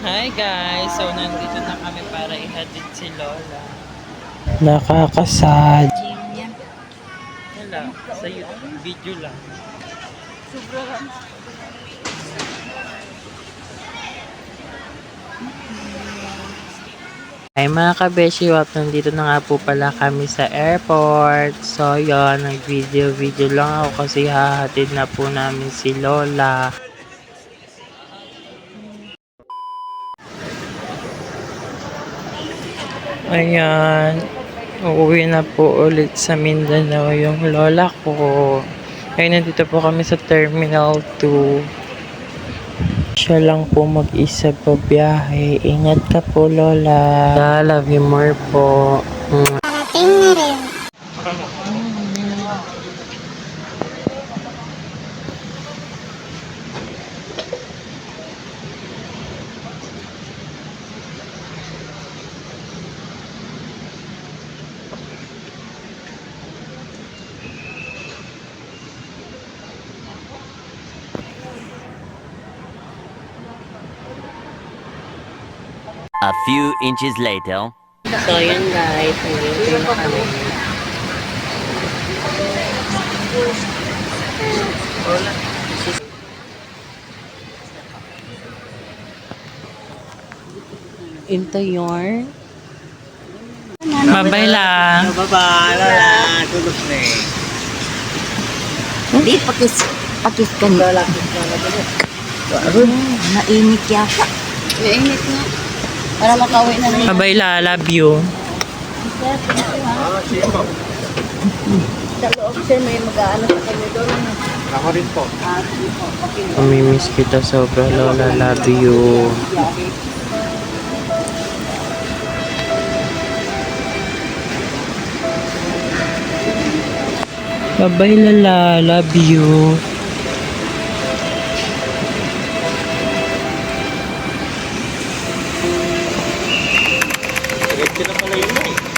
Hi guys! So nandito na kami para ihatid si Lola. Nakakasad. Wala, sa YouTube video lang. Ay mga kabeshiwap, nandito na nga po pala kami sa airport. So yun, nag-video lang ako kasi hahatid na po namin si Lola. Ayan, uuwi na po ulit sa Mindanao yung lola ko. Ngayon nandito po kami sa Terminal 2. Siya lang po mag-isa pa biyahe. Ingat ka po, Lola. Love you more po. A few inches later. So, yun guys. Nandito na kami. Into your... Bye-bye lang. Baba, Lola, tulog na eh. Hindi, pakis ka nila. Mainit yata. Mainit na. Para makauwi na rin. Bye-bye la. Love you. Sa loob sir, may mag-aano sa kanya doon. Ako rin po. Mamimiss kita sobra, Lola. Love you. Bye-bye, Lala. Love you. Diretso na pala yun eh.